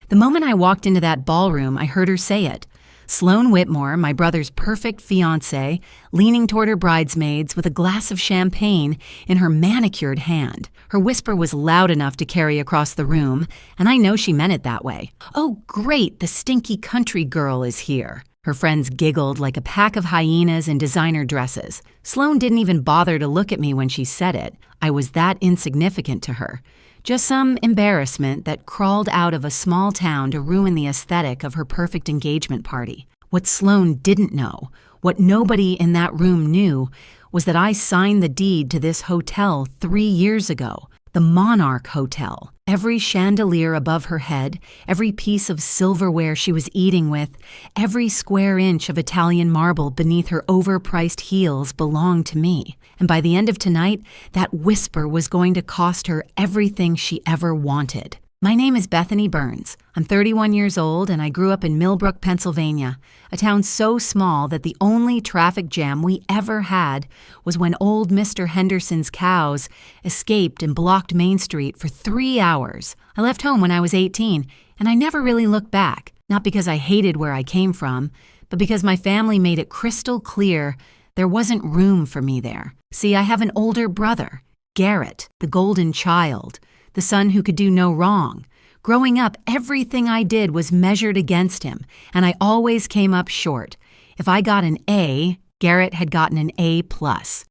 The moment I walked into that ballroom, I heard her say it. Sloane Whitmore, my brother's perfect fiancée, leaning toward her bridesmaids with a glass of champagne in her manicured hand. Her whisper was loud enough to carry across the room, and I know she meant it that way. "Oh, great, the stinky country girl is here." Her friends giggled like a pack of hyenas in designer dresses. Sloane didn't even bother to look at me when she said it. I was that insignificant to her. Just some embarrassment that crawled out of a small town to ruin the aesthetic of her perfect engagement party. What Sloane didn't know, what nobody in that room knew, was that I signed the deed to this hotel 3 years ago. The Monarch Hotel. Every chandelier above her head, every piece of silverware she was eating with, every square inch of Italian marble beneath her overpriced heels belonged to me. And by the end of tonight, that whisper was going to cost her everything she ever wanted. My name is Bethany Burns. I'm 31 years old and I grew up in Millbrook, Pennsylvania, a town so small that the only traffic jam we ever had was when old Mr. Henderson's cows escaped and blocked Main Street for 3 hours. I left home when I was 18 and I never really looked back, not because I hated where I came from, but because my family made it crystal clear there wasn't room for me there. See, I have an older brother, Garrett, the golden child, the son who could do no wrong. Growing up, everything I did was measured against him, and I always came up short. If I got an A, Garrett had gotten an A+.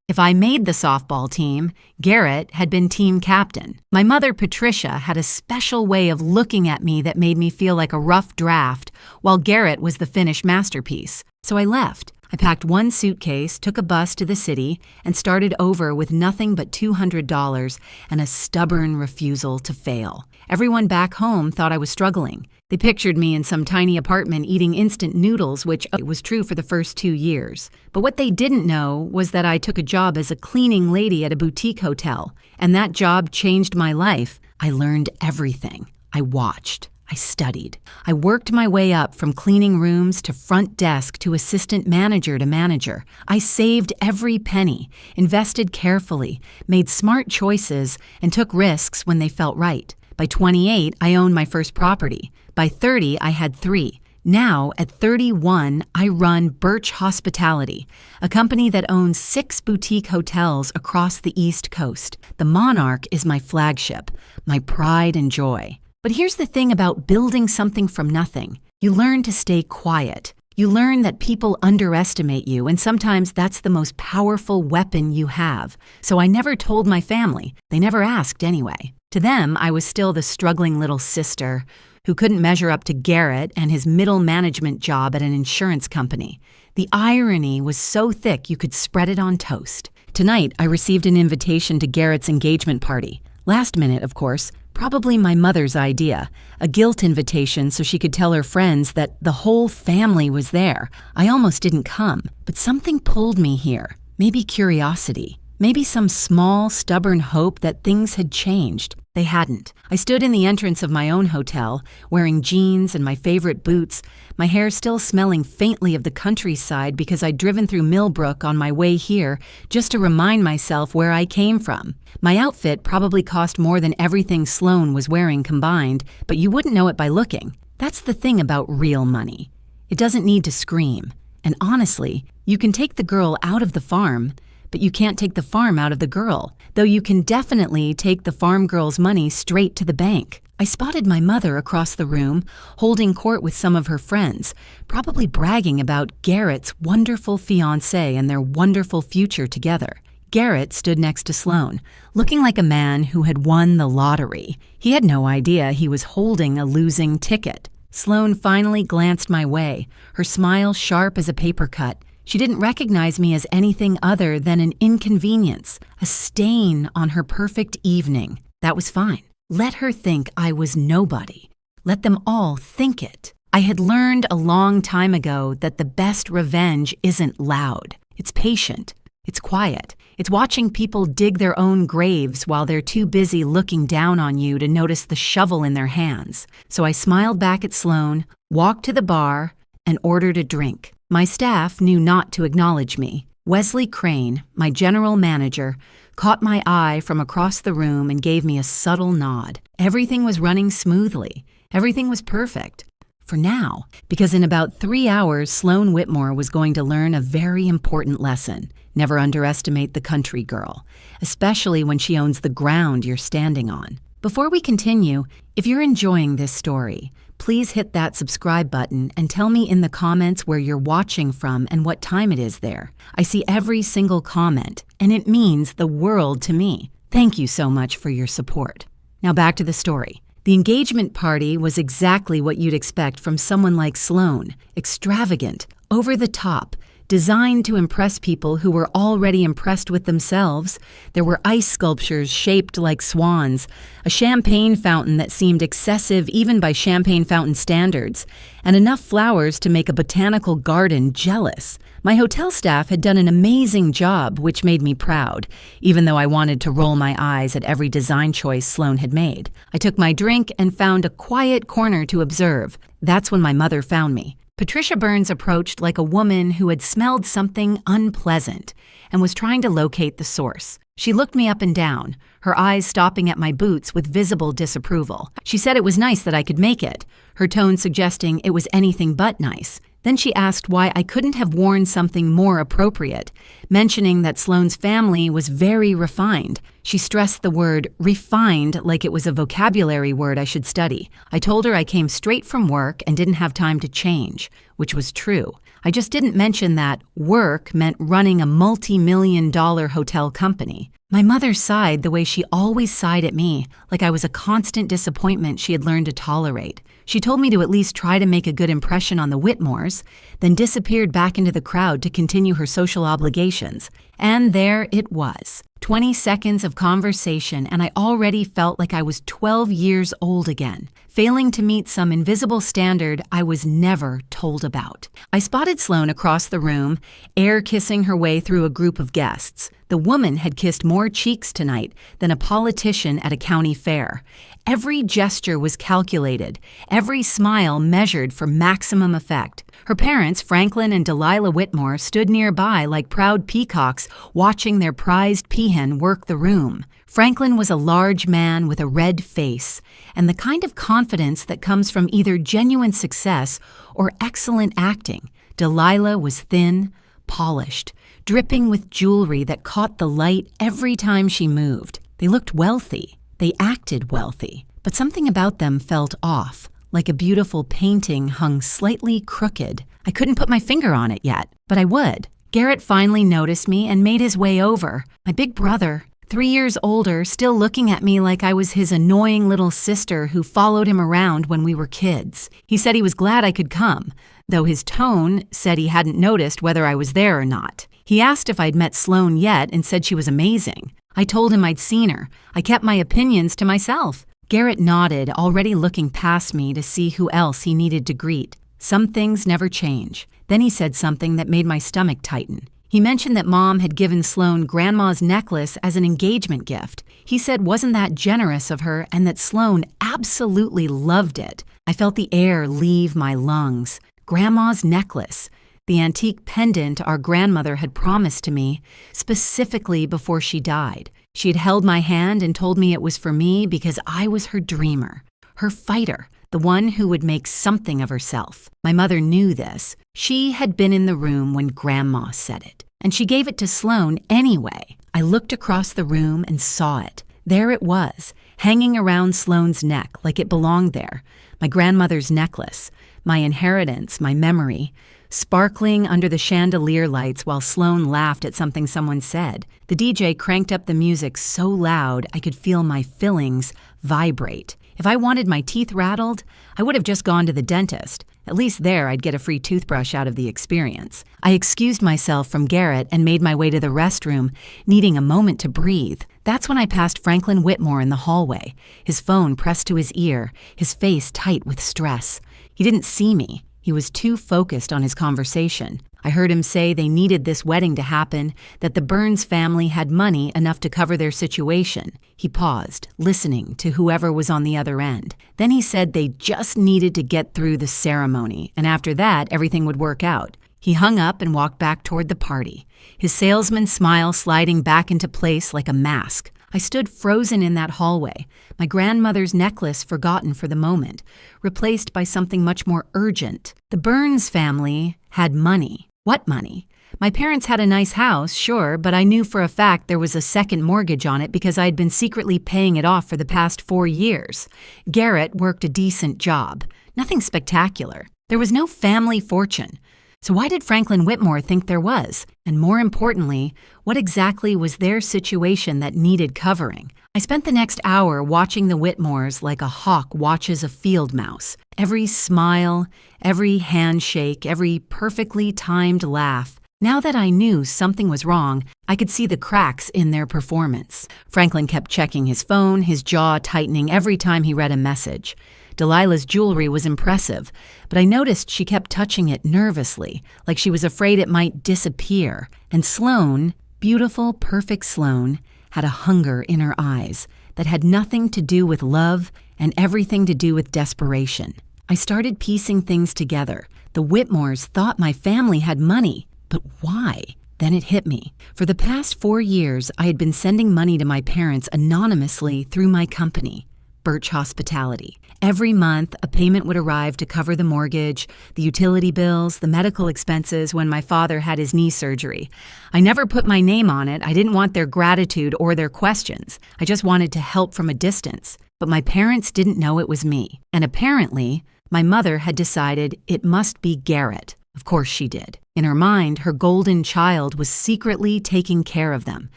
If I made the softball team, Garrett had been team captain. My mother, Patricia, had a special way of looking at me that made me feel like a rough draft, while Garrett was the finished masterpiece. So I left. I packed one suitcase, took a bus to the city, and started over with nothing but $200 and a stubborn refusal to fail. Everyone back home thought I was struggling. They pictured me in some tiny apartment eating instant noodles, which was true for the first 2 years. But what they didn't know was that I took a job as a cleaning lady at a boutique hotel, and that job changed my life. I learned everything. I watched. I studied. I worked my way up from cleaning rooms to front desk to assistant manager to manager. I saved every penny, invested carefully, made smart choices, and took risks when they felt right. By 28, I owned my first property. By 30, I had 3. Now, at 31, I run Birch Hospitality, a company that owns 6 boutique hotels across the East Coast. The Monarch is my flagship, my pride and joy. But here's the thing about building something from nothing. You learn to stay quiet. You learn that people underestimate you, and sometimes that's the most powerful weapon you have. So I never told my family. They never asked anyway. To them, I was still the struggling little sister who couldn't measure up to Garrett and his middle management job at an insurance company. The irony was so thick you could spread it on toast. Tonight, I received an invitation to Garrett's engagement party. Last minute, of course. Probably my mother's idea, a guilt invitation so she could tell her friends that the whole family was there. I almost didn't come, but something pulled me here. Maybe curiosity. Maybe some small, stubborn hope that things had changed. They hadn't. I stood in the entrance of my own hotel, wearing jeans and my favorite boots, my hair still smelling faintly of the countryside because I'd driven through Millbrook on my way here just to remind myself where I came from. My outfit probably cost more than everything Sloane was wearing combined, but you wouldn't know it by looking. That's the thing about real money. It doesn't need to scream. And honestly, you can take the girl out of the farm, but you can't take the farm out of the girl, though you can definitely take the farm girl's money straight to the bank. I spotted my mother across the room, holding court with some of her friends, probably bragging about Garrett's wonderful fiancé and their wonderful future together. Garrett stood next to Sloane, looking like a man who had won the lottery. He had no idea he was holding a losing ticket. Sloane finally glanced my way, her smile sharp as a paper cut. She didn't recognize me as anything other than an inconvenience, a stain on her perfect evening. That was fine. Let her think I was nobody. Let them all think it. I had learned a long time ago that the best revenge isn't loud. It's patient. It's quiet. It's watching people dig their own graves while they're too busy looking down on you to notice the shovel in their hands. So I smiled back at Sloane, walked to the bar, and ordered a drink. My staff knew not to acknowledge me. Wesley Crane, my general manager, caught my eye from across the room and gave me a subtle nod. Everything was running smoothly, Everything was perfect. For now, because in about 3 hours, Sloane Whitmore was going to learn a very important lesson. Never underestimate the country girl, especially when she owns the ground you're standing on. Before we continue, if you're enjoying this story, please hit that subscribe button and tell me in the comments where you're watching from and what time it is there. I see every single comment, and it means the world to me. Thank you so much for your support. Now back to the story. The engagement party was exactly what you'd expect from someone like Sloane. Extravagant, over the top, designed to impress people who were already impressed with themselves. There were ice sculptures shaped like swans, a champagne fountain that seemed excessive even by champagne fountain standards, and enough flowers to make a botanical garden jealous. My hotel staff had done an amazing job, which made me proud, even though I wanted to roll my eyes at every design choice Sloane had made. I took my drink and found a quiet corner to observe. That's when my mother found me. Patricia Burns approached like a woman who had smelled something unpleasant and was trying to locate the source. She looked me up and down, her eyes stopping at my boots with visible disapproval. She said it was nice that I could make it, her tone suggesting it was anything but nice. Then she asked why I couldn't have worn something more appropriate, mentioning that Sloane's family was very refined. She stressed the word refined like it was a vocabulary word I should study. I told her I came straight from work and didn't have time to change, which was true. I just didn't mention that work meant running a multi-million-dollar hotel company. My mother sighed the way she always sighed at me, like I was a constant disappointment she had learned to tolerate. She told me to at least try to make a good impression on the Whitmores, then disappeared back into the crowd to continue her social obligations. And there it was. 20 seconds of conversation, and I already felt like I was 12 years old again, failing to meet some invisible standard I was never told about. I spotted Sloane across the room, air kissing her way through a group of guests. The woman had kissed more cheeks tonight than a politician at a county fair. Every gesture was calculated, every smile measured for maximum effect. Her parents, Franklin and Delilah Whitmore, stood nearby like proud peacocks watching their prized peahen work the room. Franklin was a large man with a red face, and the kind of confidence that comes from either genuine success or excellent acting. Delilah was thin, polished, dripping with jewelry that caught the light every time she moved. They looked wealthy. They acted wealthy. But something about them felt off, like a beautiful painting hung slightly crooked. I couldn't put my finger on it yet, but I would. Garrett finally noticed me and made his way over. My big brother, 3 years older, still looking at me like I was his annoying little sister who followed him around when we were kids. He said he was glad I could come, though his tone said he hadn't noticed whether I was there or not. He asked if I'd met Sloane yet and said she was amazing. I told him I'd seen her. I kept my opinions to myself. Garrett nodded, already looking past me to see who else he needed to greet. Some things never change. Then he said something that made my stomach tighten. He mentioned that Mom had given Sloane Grandma's necklace as an engagement gift. He said wasn't that generous of her and that Sloane absolutely loved it. I felt the air leave my lungs. Grandma's necklace. The antique pendant our grandmother had promised to me, specifically before she died. She had held my hand and told me it was for me because I was her dreamer, her fighter, the one who would make something of herself. My mother knew this. She had been in the room when Grandma said it, and she gave it to Sloane anyway. I looked across the room and saw it. There it was, hanging around Sloane's neck like it belonged there. My grandmother's necklace, my inheritance, my memory, sparkling under the chandelier lights while Sloane laughed at something someone said. The DJ cranked up the music so loud I could feel my fillings vibrate. If I wanted my teeth rattled, I would have just gone to the dentist. At least there I'd get a free toothbrush out of the experience. I excused myself from Garrett and made my way to the restroom, needing a moment to breathe. That's when I passed Franklin Whitmore in the hallway, his phone pressed to his ear, his face tight with stress. He didn't see me. He was too focused on his conversation. I heard him say they needed this wedding to happen, that the Burns family had money enough to cover their situation. He paused, listening to whoever was on the other end. Then he said they just needed to get through the ceremony, and after that, everything would work out. He hung up and walked back toward the party, his salesman smile sliding back into place like a mask. I stood frozen in that hallway, my grandmother's necklace forgotten for the moment, replaced by something much more urgent. The Burns family had money. What money? My parents had a nice house, sure, but I knew for a fact there was a second mortgage on it because I had been secretly paying it off for the past 4 years. Garrett worked a decent job. Nothing spectacular. There was no family fortune. So why did Franklin Whitmore think there was? And more importantly, what exactly was their situation that needed covering? I spent the next hour watching the Whitmores like a hawk watches a field mouse. Every smile, every handshake, every perfectly timed laugh. Now that I knew something was wrong, I could see the cracks in their performance. Franklin kept checking his phone, his jaw tightening every time he read a message. Delilah's jewelry was impressive, but I noticed she kept touching it nervously, like she was afraid it might disappear. And Sloane, beautiful, perfect Sloane, had a hunger in her eyes that had nothing to do with love and everything to do with desperation. I started piecing things together. The Whitmores thought my family had money. But why? Then it hit me. For the past 4 years, I had been sending money to my parents anonymously through my company, Birch Hospitality. Every month, a payment would arrive to cover the mortgage, the utility bills, the medical expenses when my father had his knee surgery. I never put my name on it. I didn't want their gratitude or their questions. I just wanted to help from a distance. But my parents didn't know it was me. And apparently, my mother had decided it must be Garrett. Of course she did. In her mind, her golden child was secretly taking care of them,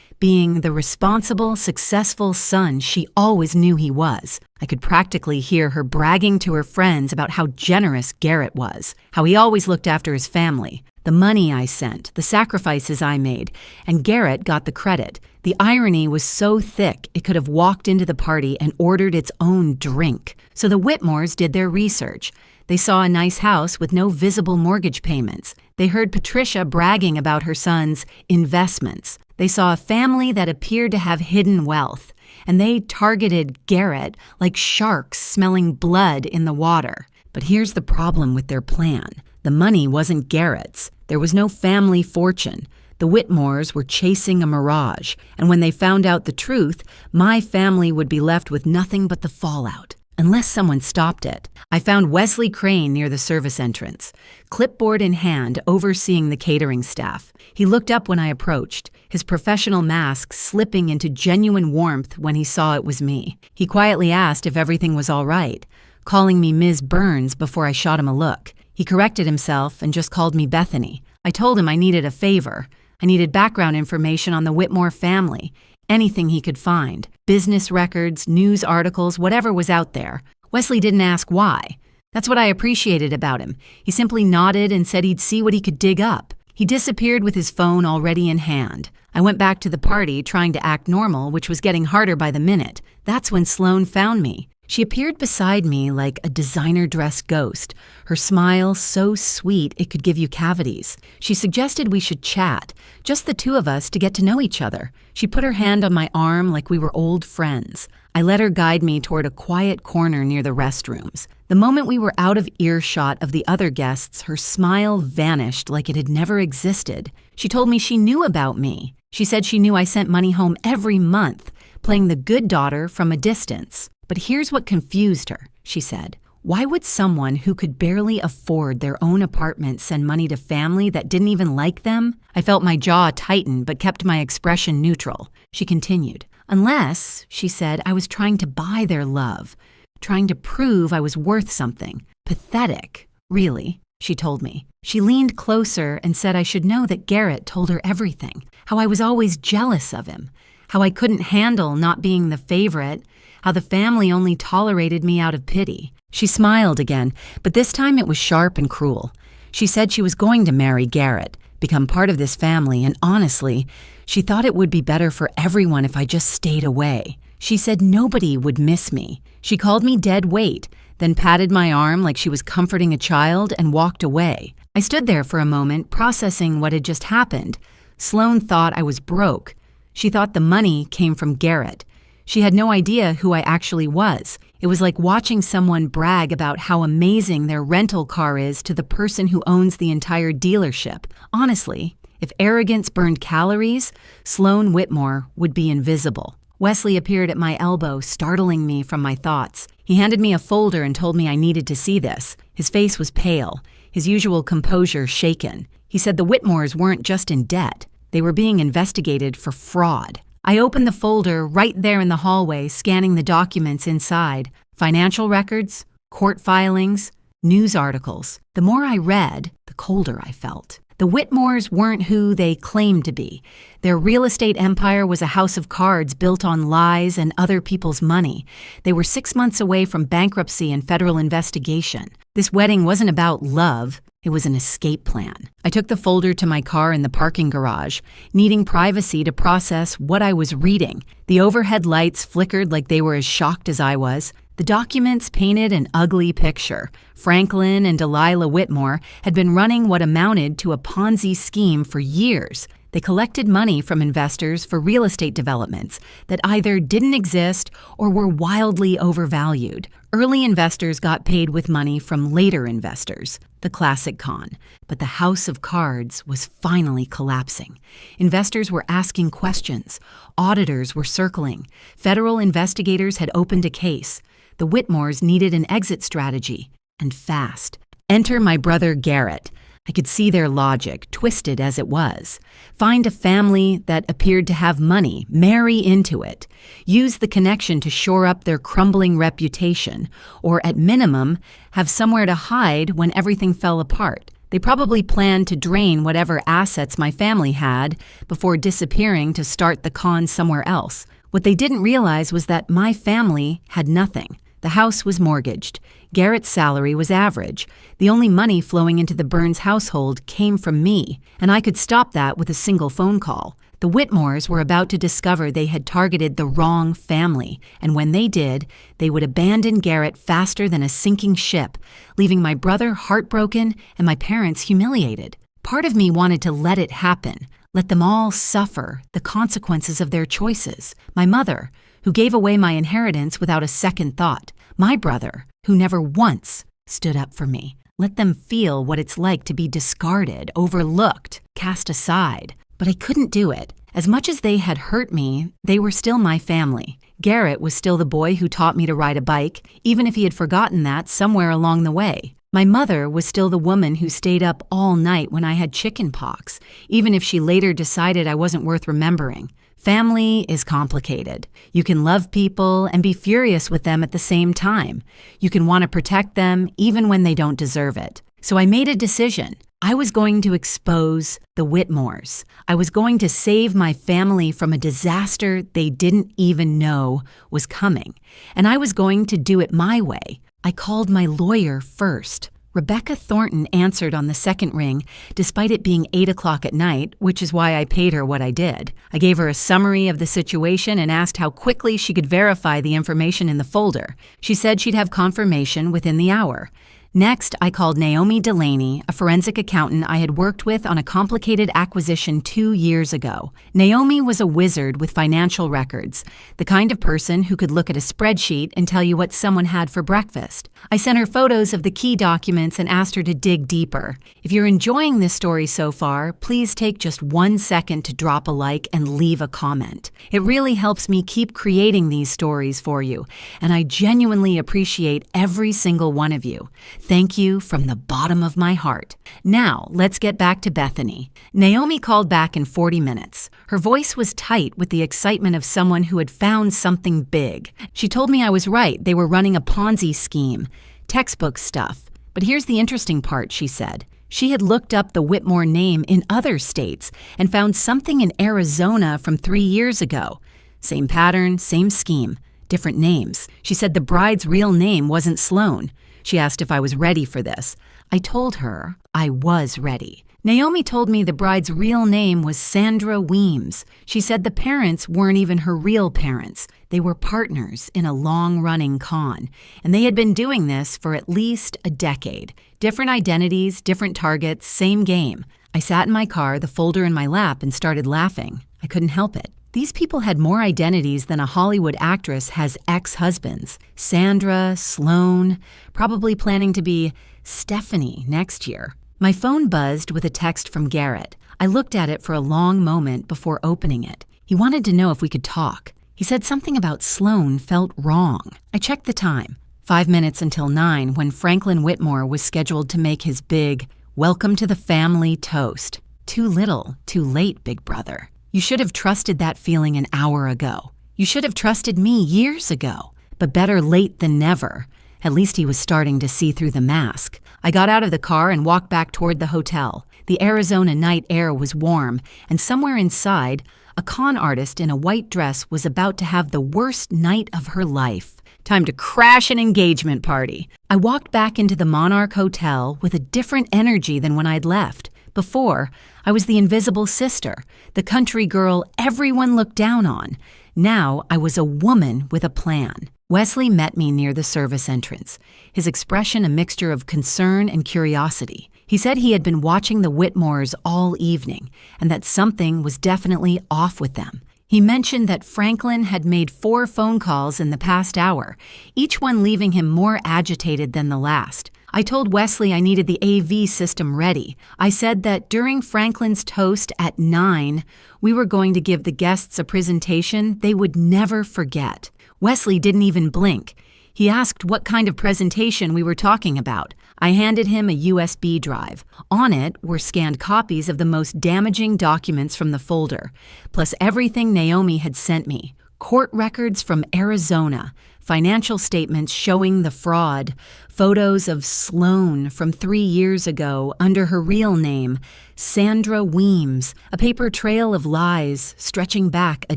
being the responsible, successful son she always knew he was. I could practically hear her bragging to her friends about how generous Garrett was, how he always looked after his family, the money I sent, the sacrifices I made, and Garrett got the credit. The irony was so thick it could have walked into the party and ordered its own drink. So the Whitmores did their research. They saw a nice house with no visible mortgage payments. They heard Patricia bragging about her son's investments. They saw a family that appeared to have hidden wealth. And they targeted Garrett like sharks smelling blood in the water. But here's the problem with their plan. The money wasn't Garrett's. There was no family fortune. The Whitmores were chasing a mirage. And when they found out the truth, my family would be left with nothing but the fallout. Unless someone stopped it. I found Wesley Crane near the service entrance, clipboard in hand, overseeing the catering staff. He looked up when I approached, his professional mask slipping into genuine warmth when he saw it was me. He quietly asked if everything was all right, calling me Ms. Burns before I shot him a look. He corrected himself and just called me Bethany. I told him I needed a favor. I needed background information on the Whitmore family. Anything he could find. Business records, news articles, whatever was out there. Wesley didn't ask why. That's what I appreciated about him. He simply nodded and said he'd see what he could dig up. He disappeared with his phone already in hand. I went back to the party trying to act normal, which was getting harder by the minute. That's when Sloane found me. She appeared beside me like a designer-dressed ghost, her smile so sweet it could give you cavities. She suggested we should chat, just the two of us to get to know each other. She put her hand on my arm like we were old friends. I let her guide me toward a quiet corner near the restrooms. The moment we were out of earshot of the other guests, her smile vanished like it had never existed. She told me she knew about me. She said she knew I sent money home every month, playing the good daughter from a distance. But here's what confused her, she said. Why would someone who could barely afford their own apartment send money to family that didn't even like them? I felt my jaw tighten but kept my expression neutral. She continued. Unless, she said, I was trying to buy their love, trying to prove I was worth something. Pathetic, really, she told me. She leaned closer and said I should know that Garrett told her everything, how I was always jealous of him, how I couldn't handle not being the favorite, how the family only tolerated me out of pity. She smiled again, but this time it was sharp and cruel. She said she was going to marry Garrett, become part of this family, and honestly, she thought it would be better for everyone if I just stayed away. She said nobody would miss me. She called me dead weight, then patted my arm like she was comforting a child and walked away. I stood there for a moment, processing what had just happened. Sloane thought I was broke. She thought the money came from Garrett. She had no idea who I actually was. It was like watching someone brag about how amazing their rental car is to the person who owns the entire dealership. Honestly, if arrogance burned calories, Sloane Whitmore would be invisible. Wesley appeared at my elbow, startling me from my thoughts. He handed me a folder and told me I needed to see this. His face was pale, his usual composure shaken. He said the Whitmores weren't just in debt. They were being investigated for fraud. I opened the folder right there in the hallway, scanning the documents inside. Financial records, court filings, news articles. The more I read, the colder I felt. The Whitmores weren't who they claimed to be. Their real estate empire was a house of cards built on lies and other people's money. They were 6 months away from bankruptcy and federal investigation. This wedding wasn't about love. It was an escape plan. I took the folder to my car in the parking garage, needing privacy to process what I was reading. The overhead lights flickered like they were as shocked as I was. The documents painted an ugly picture. Franklin and Delilah Whitmore had been running what amounted to a Ponzi scheme for years. They collected money from investors for real estate developments that either didn't exist or were wildly overvalued. Early investors got paid with money from later investors, the classic con. But the house of cards was finally collapsing. Investors were asking questions. Auditors were circling. Federal investigators had opened a case. The Whitmores needed an exit strategy, and fast. Enter my brother Garrett. I could see their logic, twisted as it was. Find a family that appeared to have money, marry into it. Use the connection to shore up their crumbling reputation, or at minimum, have somewhere to hide when everything fell apart. They probably planned to drain whatever assets my family had before disappearing to start the con somewhere else. What they didn't realize was that my family had nothing. The house was mortgaged. Garrett's salary was average. The only money flowing into the Burns household came from me, and I could stop that with a single phone call. The Whitmores were about to discover they had targeted the wrong family, and when they did, they would abandon Garrett faster than a sinking ship, leaving my brother heartbroken and my parents humiliated. Part of me wanted to let it happen, let them all suffer the consequences of their choices. My mother, who gave away my inheritance without a second thought. My brother, who never once stood up for me. Let them feel what it's like to be discarded, overlooked, cast aside. But I couldn't do it. As much as they had hurt me, they were still my family. Garrett was still the boy who taught me to ride a bike, even if he had forgotten that somewhere along the way. My mother was still the woman who stayed up all night when I had chicken pox, even if she later decided I wasn't worth remembering. Family is complicated. You can love people and be furious with them at the same time. You can want to protect them even when they don't deserve it. So I made a decision. I was going to expose the Whitmores. I was going to save my family from a disaster they didn't even know was coming. And I was going to do it my way. I called my lawyer first. Rebecca Thornton answered on the second ring, despite it being 8 o'clock at night, which is why I paid her what I did. I gave her a summary of the situation and asked how quickly she could verify the information in the folder. She said she'd have confirmation within the hour. Next, I called Naomi Delaney, a forensic accountant I had worked with on a complicated acquisition 2 years ago. Naomi was a wizard with financial records, the kind of person who could look at a spreadsheet and tell you what someone had for breakfast. I sent her photos of the key documents and asked her to dig deeper. If you're enjoying this story so far, please take just 1 second to drop a like and leave a comment. It really helps me keep creating these stories for you, and I genuinely appreciate every single one of you. Thank you from the bottom of my heart. Now, let's get back to Bethany. Naomi called back in 40 minutes. Her voice was tight with the excitement of someone who had found something big. She told me I was right. They were running a Ponzi scheme. Textbook stuff. But here's the interesting part, she said. She had looked up the Whitmore name in other states and found something in Arizona from 3 years ago. Same pattern, same scheme, different names. She said the bride's real name wasn't Sloane. She asked if I was ready for this. I told her I was ready. Naomi told me the bride's real name was Sandra Weems. She said the parents weren't even her real parents. They were partners in a long-running con, and they had been doing this for at least a decade. Different identities, different targets, same game. I sat in my car, the folder in my lap, and started laughing. I couldn't help it. These people had more identities than a Hollywood actress has ex-husbands. Sandra, Sloane, probably planning to be Stephanie next year. My phone buzzed with a text from Garrett. I looked at it for a long moment before opening it. He wanted to know if we could talk. He said something about Sloane felt wrong. I checked the time. 5 minutes until 9 when Franklin Whitmore was scheduled to make his big welcome to the family toast. Too little, too late, big brother. You should have trusted that feeling an hour ago. You should have trusted me years ago. But better late than never. At least he was starting to see through the mask. I got out of the car and walked back toward the hotel. The Arizona night air was warm, and somewhere inside, a con artist in a white dress was about to have the worst night of her life. Time to crash an engagement party. I walked back into the Monarch Hotel with a different energy than when I'd left. Before, I was the invisible sister, the country girl everyone looked down on. Now, I was a woman with a plan. Wesley met me near the service entrance, his expression a mixture of concern and curiosity. He said he had been watching the Whitmores all evening and that something was definitely off with them. He mentioned that Franklin had made 4 phone calls in the past hour, each one leaving him more agitated than the last. I told Wesley I needed the AV system ready. I said that during Franklin's toast at 9, we were going to give the guests a presentation they would never forget. Wesley didn't even blink. He asked what kind of presentation we were talking about. I handed him a USB drive. On it were scanned copies of the most damaging documents from the folder, plus everything Naomi had sent me. Court records from Arizona, financial statements showing the fraud, photos of Sloane from 3 years ago under her real name, Sandra Weems, a paper trail of lies stretching back a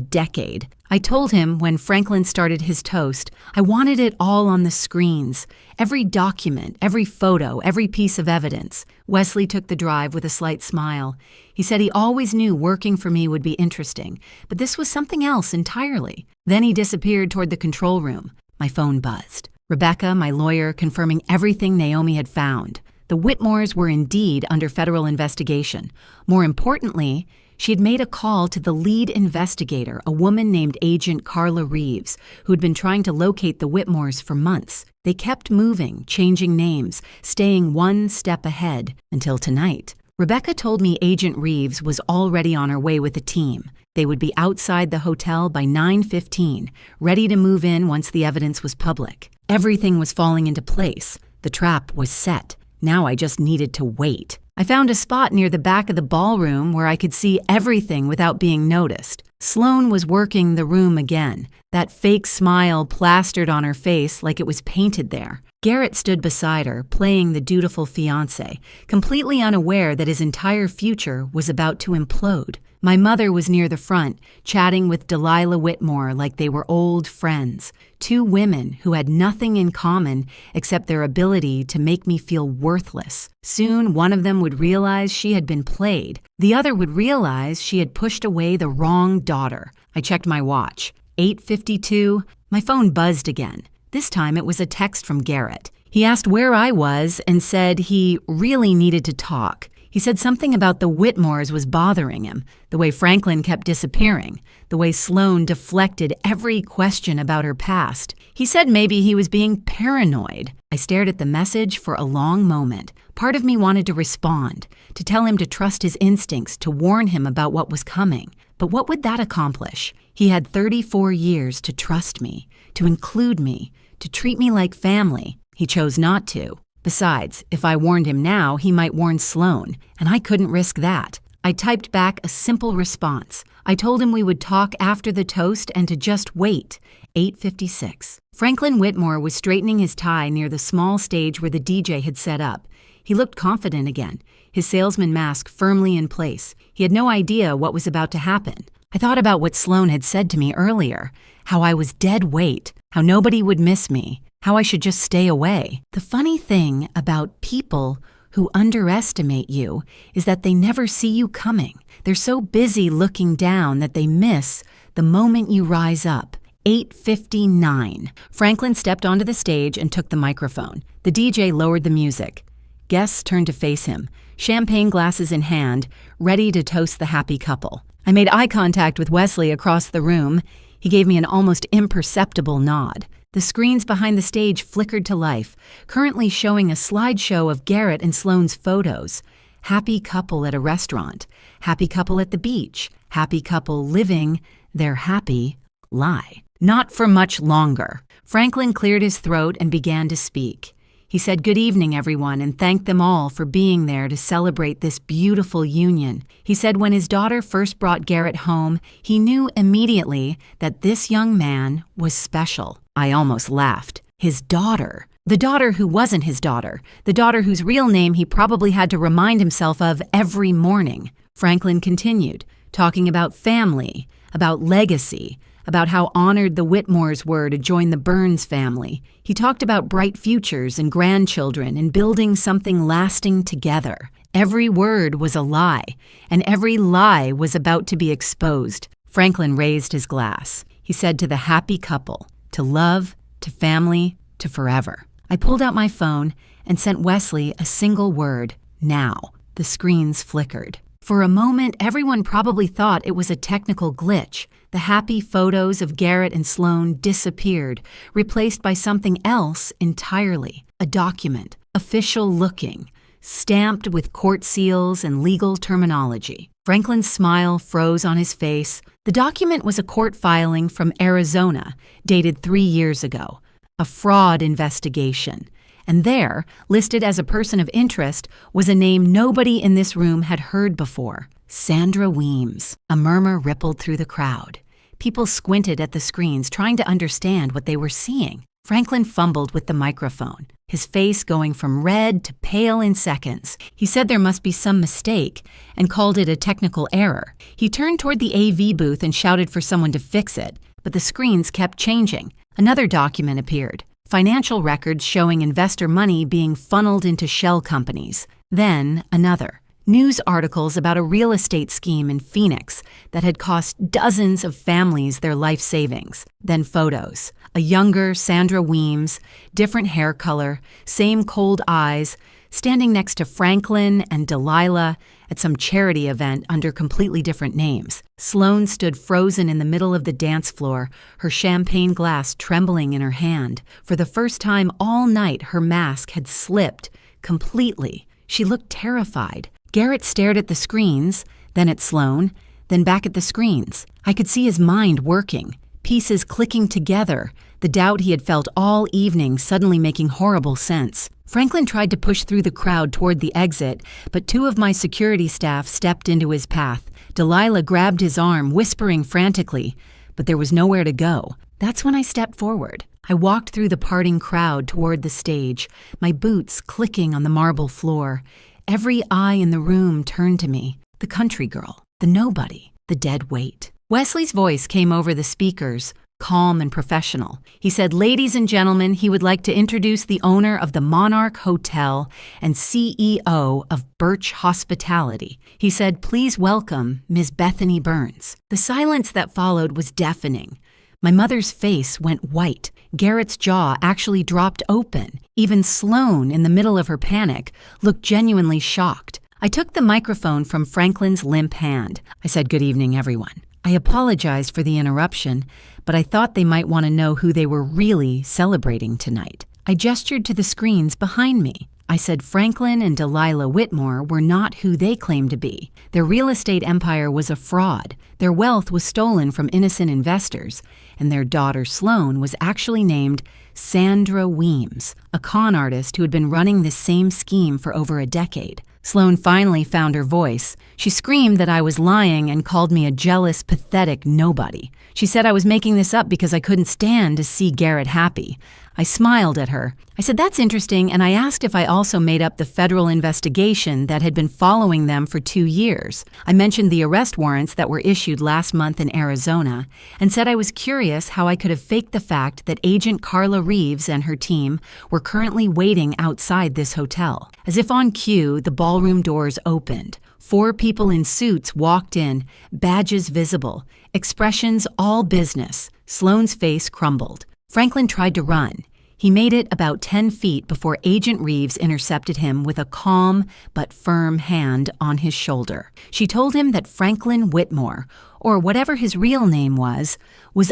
decade. I told him when Franklin started his toast, I wanted it all on the screens. Every document, every photo, every piece of evidence. Wesley took the drive with a slight smile. He said he always knew working for me would be interesting, but this was something else entirely. Then he disappeared toward the control room. My phone buzzed. Rebecca, my lawyer, confirming everything Naomi had found. The Whitmores were indeed under federal investigation. More importantly, she had made a call to the lead investigator, a woman named Agent Carla Reeves, who had been trying to locate the Whitmores for months. They kept moving, changing names, staying one step ahead, until tonight. Rebecca told me Agent Reeves was already on her way with a team. They would be outside the hotel by 9:15, ready to move in once the evidence was public. Everything was falling into place. The trap was set. Now I just needed to wait. I found a spot near the back of the ballroom where I could see everything without being noticed. Sloane was working the room again, that fake smile plastered on her face like it was painted there. Garrett stood beside her, playing the dutiful fiancé, completely unaware that his entire future was about to implode. My mother was near the front, chatting with Delilah Whitmore like they were old friends. 2 women who had nothing in common except their ability to make me feel worthless. Soon, one of them would realize she had been played. The other would realize she had pushed away the wrong daughter. I checked my watch. 8:52. My phone buzzed again. This time it was a text from Garrett. He asked where I was and said he really needed to talk. He said something about the Whitmores was bothering him, the way Franklin kept disappearing, the way Sloane deflected every question about her past. He said maybe he was being paranoid. I stared at the message for a long moment. Part of me wanted to respond, to tell him to trust his instincts, to warn him about what was coming. But what would that accomplish? He had 34 years to trust me, to include me, to treat me like family. He chose not to. Besides, if I warned him now, he might warn Sloane, and I couldn't risk that. I typed back a simple response. I told him we would talk after the toast and to just wait. 8:56. Franklin Whitmore was straightening his tie near the small stage where the DJ had set up. He looked confident again, his salesman mask firmly in place. He had no idea what was about to happen. I thought about what Sloane had said to me earlier, how I was dead weight, how nobody would miss me, how I should just stay away. The funny thing about people who underestimate you is that they never see you coming. They're so busy looking down that they miss the moment you rise up. 8:59. Franklin stepped onto the stage and took the microphone. The DJ lowered the music. Guests turned to face him, champagne glasses in hand, ready to toast the happy couple. I made eye contact with Wesley across the room. He gave me an almost imperceptible nod. The screens behind the stage flickered to life, currently showing a slideshow of Garrett and Sloane's photos. Happy couple at a restaurant, happy couple at the beach, happy couple living their happy Lie. Not for much longer. Franklin cleared his throat and began to speak. He said good evening, everyone, and thanked them all for being there to celebrate this beautiful union. He said when his daughter first brought Garrett home, he knew immediately that this young man was special. I almost laughed. His daughter. The daughter who wasn't his daughter. The daughter whose real name he probably had to remind himself of every morning. Franklin continued, talking about family, about legacy, about how honored the Whitmores were to join the Burns family. He talked about bright futures and grandchildren and building something lasting together. Every word was a lie, and every lie was about to be exposed. Franklin raised his glass. He said to the happy couple, to love, to family, to forever. I pulled out my phone and sent Wesley a single word, now. The screens flickered. For a moment, everyone probably thought it was a technical glitch. The happy photos of Garrett and Sloane disappeared, replaced by something else entirely. A document, official looking, stamped with court seals and legal terminology. Franklin's smile froze on his face. The document was a court filing from Arizona, dated 3 years ago. A fraud investigation. And there, listed as a person of interest, was a name nobody in this room had heard before. Sandra Weems. A murmur rippled through the crowd. People squinted at the screens, trying to understand what they were seeing. Franklin fumbled with the microphone, his face going from red to pale in seconds. He said there must be some mistake and called it a technical error. He turned toward the AV booth and shouted for someone to fix it, but the screens kept changing. Another document appeared. Financial records showing investor money being funneled into shell companies. Then another. News articles about a real estate scheme in Phoenix that had cost dozens of families their life savings. Then photos. A younger Sandra Weems, different hair color, same cold eyes, standing next to Franklin and Delilah at some charity event under completely different names. Sloane stood frozen in the middle of the dance floor, her champagne glass trembling in her hand. For the first time all night, her mask had slipped completely. She looked terrified. Garrett stared at the screens, then at Sloane, then back at the screens. I could see his mind working, pieces clicking together, the doubt he had felt all evening suddenly making horrible sense. Franklin tried to push through the crowd toward the exit, but 2 of my security staff stepped into his path. Delilah grabbed his arm, whispering frantically, but there was nowhere to go. That's when I stepped forward. I walked through the parting crowd toward the stage, my boots clicking on the marble floor. Every eye in the room turned to me, the country girl, the nobody, the dead weight. Wesley's voice came over the speakers, calm and professional. He said, "Ladies and gentlemen, he would like to introduce the owner of the Monarch Hotel and CEO of Birch Hospitality." He said, "Please welcome Ms. Bethany Burns." The silence that followed was deafening. My mother's face went white. Garrett's jaw actually dropped open. Even Sloane, in the middle of her panic, looked genuinely shocked. I took the microphone from Franklin's limp hand. I said, "Good evening, everyone." I apologized for the interruption, but I thought they might want to know who they were really celebrating tonight. I gestured to the screens behind me. I said Franklin and Delilah Whitmore were not who they claimed to be. Their real estate empire was a fraud. Their wealth was stolen from innocent investors, and their daughter Sloane was actually named Sandra Weems, a con artist who had been running this same scheme for over a decade. Sloane finally found her voice. She screamed that I was lying and called me a jealous, pathetic nobody. She said I was making this up because I couldn't stand to see Garrett happy. I smiled at her. I said, "That's interesting," and I asked if I also made up the federal investigation that had been following them for 2 years. I mentioned the arrest warrants that were issued last month in Arizona and said I was curious how I could have faked the fact that Agent Carla Reeves and her team were currently waiting outside this hotel. As if on cue, the ballroom doors opened. 4 people in suits walked in, badges visible, expressions all business. Sloane's face crumbled. Franklin tried to run. He made it about 10 feet before Agent Reeves intercepted him with a calm but firm hand on his shoulder. She told him that Franklin Whitmore, or whatever his real name was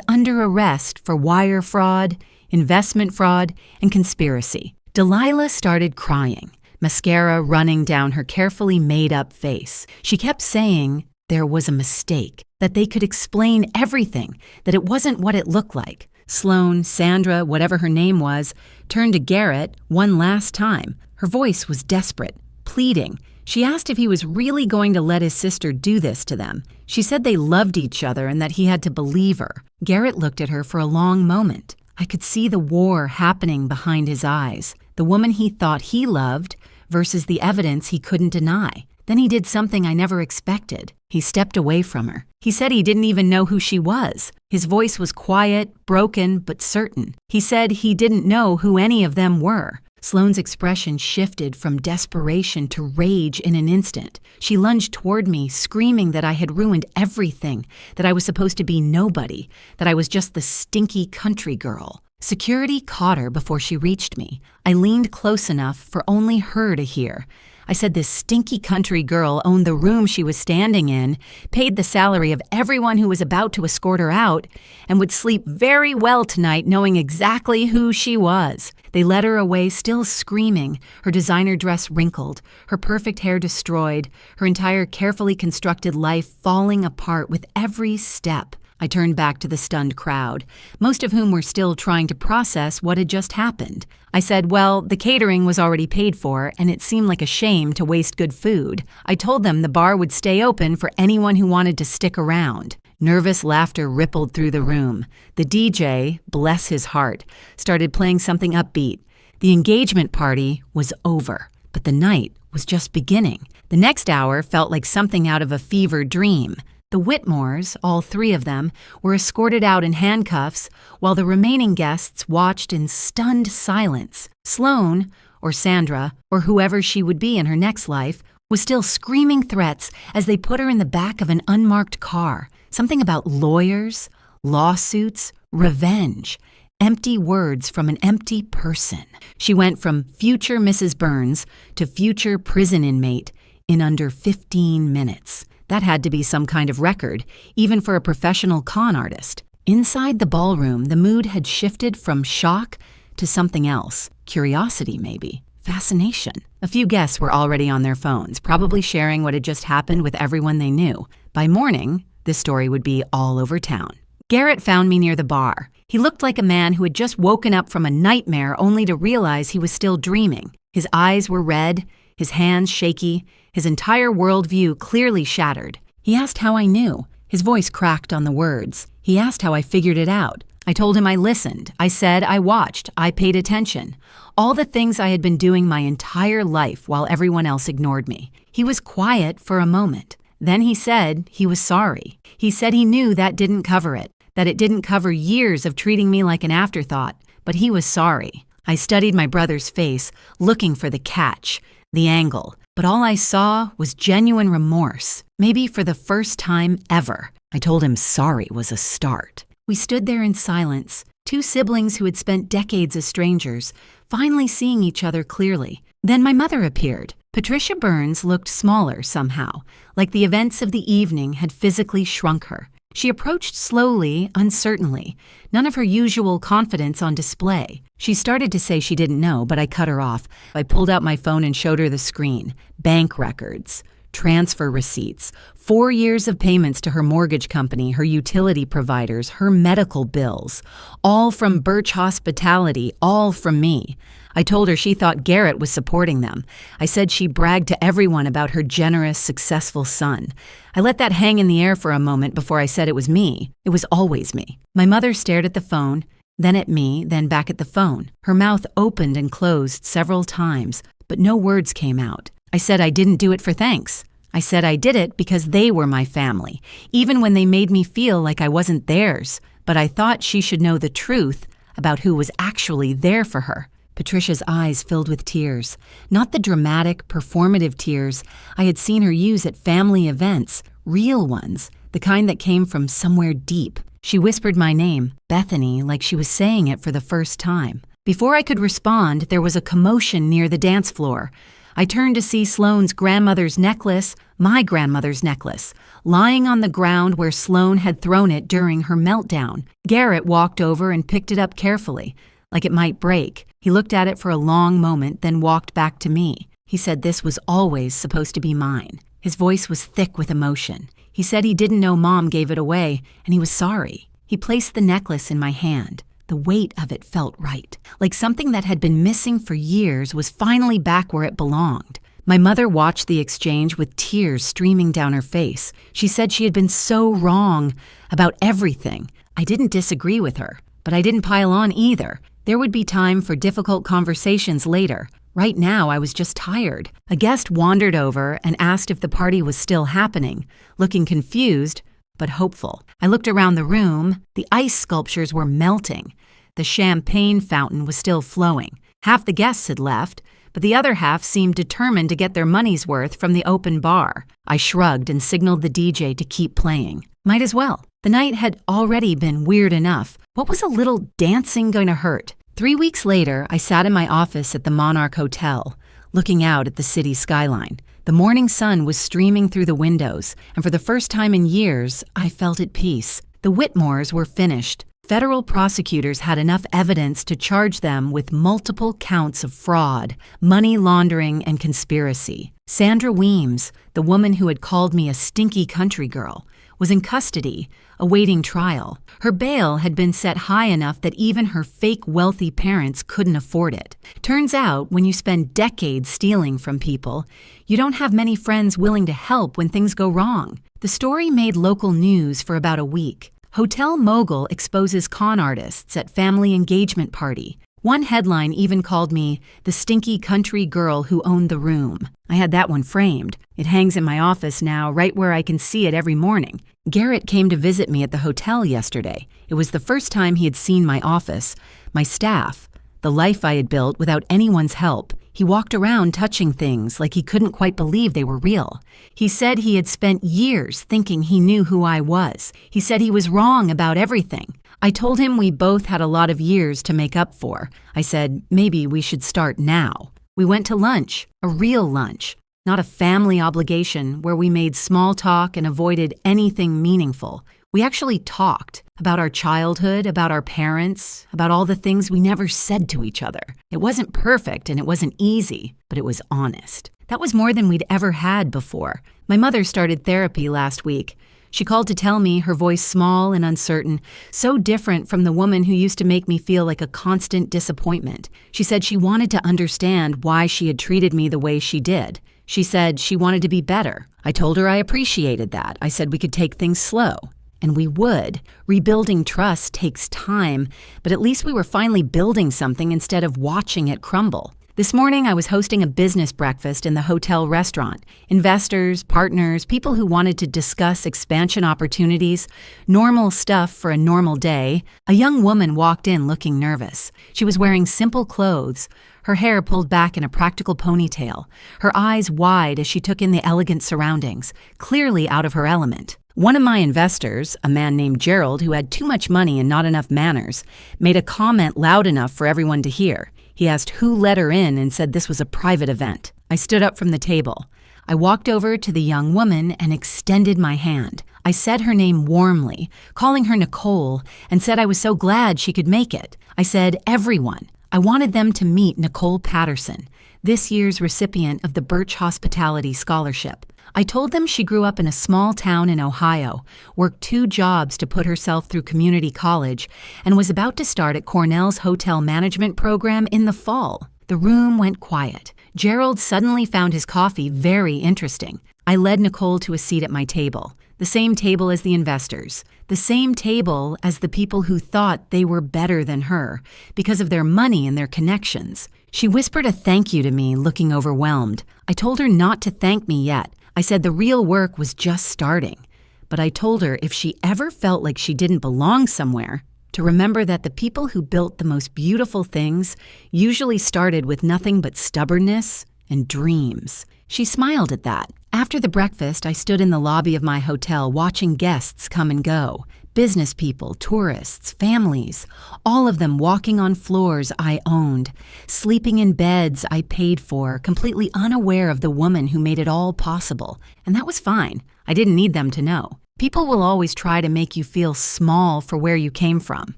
under arrest for wire fraud, investment fraud, and conspiracy. Delilah started crying, mascara running down her carefully made-up face. She kept saying, there was a mistake, that they could explain everything, that it wasn't what it looked like. Sloane, Sandra, whatever her name was, turned to Garrett one last time. Her voice was desperate, pleading. She asked if he was really going to let his sister do this to them. She said they loved each other and that he had to believe her. Garrett looked at her for a long moment. I could see the war happening behind his eyes, the woman he thought he loved versus the evidence he couldn't deny. Then he did something I never expected. He stepped away from her. He said he didn't even know who she was. His voice was quiet, broken, but certain. He said he didn't know who any of them were. Sloane's expression shifted from desperation to rage in an instant. She lunged toward me, screaming that I had ruined everything, that I was supposed to be nobody, that I was just the stinky country girl. Security caught her before she reached me. I leaned close enough for only her to hear. I said this stinky country girl owned the room she was standing in, paid the salary of everyone who was about to escort her out, and would sleep very well tonight knowing exactly who she was. They led her away still screaming, her designer dress wrinkled, her perfect hair destroyed, her entire carefully constructed life falling apart with every step. I turned back to the stunned crowd, most of whom were still trying to process what had just happened. I said, well, the catering was already paid for, and it seemed like a shame to waste good food. I told them the bar would stay open for anyone who wanted to stick around. Nervous laughter rippled through the room. The DJ, bless his heart, started playing something upbeat. The engagement party was over, but the night was just beginning. The next hour felt like something out of a fever dream. The Whitmores, all three of them, were escorted out in handcuffs while the remaining guests watched in stunned silence. Sloane, or Sandra, or whoever she would be in her next life, was still screaming threats as they put her in the back of an unmarked car. Something about lawyers, lawsuits, revenge. Empty words from an empty person. She went from future Mrs. Burns to future prison inmate in under 15 minutes. That had to be some kind of record, even for a professional con artist. Inside the ballroom, the mood had shifted from shock to something else. Curiosity, maybe. Fascination. A few guests were already on their phones, probably sharing what had just happened with everyone they knew. By morning, this story would be all over town. Garrett found me near the bar. He looked like a man who had just woken up from a nightmare only to realize he was still dreaming. His eyes were red, his hands shaky, his entire worldview clearly shattered. He asked how I knew. His voice cracked on the words. He asked how I figured it out. I told him I listened. I said I watched. I paid attention. All the things I had been doing my entire life while everyone else ignored me. He was quiet for a moment. Then he said he was sorry. He said he knew that didn't cover it, that it didn't cover years of treating me like an afterthought, but he was sorry. I studied my brother's face, looking for the catch, the angle. But all I saw was genuine remorse, maybe for the first time ever. I told him sorry was a start. We stood there in silence, two siblings who had spent decades as strangers, finally seeing each other clearly. Then my mother appeared. Patricia Burns looked smaller somehow, like the events of the evening had physically shrunk her. She approached slowly, uncertainly, none of her usual confidence on display. She started to say she didn't know, but I cut her off. I pulled out my phone and showed her the screen. Bank records, transfer receipts, 4 years of payments to her mortgage company, her utility providers, her medical bills, all from Birch Hospitality, all from me. I told her she thought Garrett was supporting them. I said she bragged to everyone about her generous, successful son. I let that hang in the air for a moment before I said it was me. It was always me. My mother stared at the phone, then at me, then back at the phone. Her mouth opened and closed several times, but no words came out. I said I didn't do it for thanks. I said I did it because they were my family, even when they made me feel like I wasn't theirs. But I thought she should know the truth about who was actually there for her. Patricia's eyes filled with tears, not the dramatic, performative tears I had seen her use at family events, real ones, the kind that came from somewhere deep. She whispered my name, Bethany, like she was saying it for the first time. Before I could respond, there was a commotion near the dance floor. I turned to see Sloane's grandmother's necklace, my grandmother's necklace, lying on the ground where Sloane had thrown it during her meltdown. Garrett walked over and picked it up carefully, like it might break. He looked at it for a long moment, then walked back to me. He said this was always supposed to be mine. His voice was thick with emotion. He said he didn't know Mom gave it away, and he was sorry. He placed the necklace in my hand. The weight of it felt right, like something that had been missing for years was finally back where it belonged. My mother watched the exchange with tears streaming down her face. She said she had been so wrong about everything. I didn't disagree with her, but I didn't pile on either. There would be time for difficult conversations later. Right now, I was just tired. A guest wandered over and asked if the party was still happening, looking confused but hopeful. I looked around the room. The ice sculptures were melting. The champagne fountain was still flowing. Half the guests had left, but the other half seemed determined to get their money's worth from the open bar. I shrugged and signaled the DJ to keep playing. Might as well. The night had already been weird enough. What was a little dancing going to hurt? 3 weeks later, I sat in my office at the Monarch Hotel, looking out at the city skyline. The morning sun was streaming through the windows, and for the first time in years, I felt at peace. The Whitmores were finished. Federal prosecutors had enough evidence to charge them with multiple counts of fraud, money laundering, and conspiracy. Sandra Weems, the woman who had called me a stinky country girl, was in custody, awaiting trial. Her bail had been set high enough that even her fake wealthy parents couldn't afford it. Turns out, when you spend decades stealing from people, you don't have many friends willing to help when things go wrong. The story made local news for about a week. Hotel mogul exposes con artists at family engagement party. One headline even called me the stinky country girl who owned the room. I had that one framed. It hangs in my office now, right where I can see it every morning. Garrett came to visit me at the hotel yesterday. It was the first time he had seen my office, my staff, the life I had built without anyone's help. He walked around touching things like he couldn't quite believe they were real. He said he had spent years thinking he knew who I was. He said he was wrong about everything. I told him we both had a lot of years to make up for. I said, maybe we should start now. We went to lunch, a real lunch, not a family obligation where we made small talk and avoided anything meaningful. We actually talked about our childhood, about our parents, about all the things we never said to each other. It wasn't perfect and it wasn't easy, but it was honest. That was more than we'd ever had before. My mother started therapy last week. She called to tell me, her voice small and uncertain, so different from the woman who used to make me feel like a constant disappointment. She said she wanted to understand why she had treated me the way she did. She said she wanted to be better. I told her I appreciated that. I said we could take things slow. And we would. Rebuilding trust takes time, but at least we were finally building something instead of watching it crumble. This morning, I was hosting a business breakfast in the hotel restaurant. Investors, partners, people who wanted to discuss expansion opportunities, normal stuff for a normal day. A young woman walked in looking nervous. She was wearing simple clothes, her hair pulled back in a practical ponytail, her eyes wide as she took in the elegant surroundings, clearly out of her element. One of my investors, a man named Gerald who had too much money and not enough manners, made a comment loud enough for everyone to hear. He asked who let her in and said this was a private event. I stood up from the table. I walked over to the young woman and extended my hand. I said her name warmly, calling her Nicole, and said I was so glad she could make it. I said everyone. I wanted them to meet Nicole Patterson, this year's recipient of the Birch Hospitality Scholarship. I told them she grew up in a small town in Ohio, worked 2 jobs to put herself through community college, and was about to start at Cornell's hotel management program in the fall. The room went quiet. Gerald suddenly found his coffee very interesting. I led Nicole to a seat at my table, the same table as the investors, the same table as the people who thought they were better than her because of their money and their connections. She whispered a thank you to me, looking overwhelmed. I told her not to thank me yet. I said the real work was just starting, but I told her if she ever felt like she didn't belong somewhere, to remember that the people who built the most beautiful things usually started with nothing but stubbornness and dreams. She smiled at that. After the breakfast, I stood in the lobby of my hotel watching guests come and go. Business people, tourists, families, all of them walking on floors I owned, sleeping in beds I paid for, completely unaware of the woman who made it all possible. And that was fine. I didn't need them to know. People will always try to make you feel small for where you came from.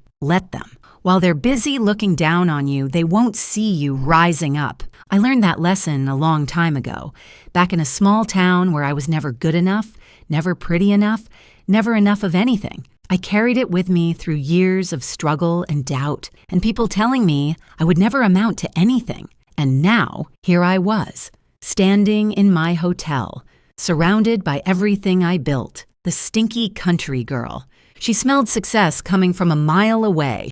Let them. While they're busy looking down on you, they won't see you rising up. I learned that lesson a long time ago, back in a small town where I was never good enough, never pretty enough, never enough of anything. I carried it with me through years of struggle and doubt, and people telling me I would never amount to anything. And now, here I was, standing in my hotel, surrounded by everything I built, the stinky country girl. She smelled success coming from a mile away,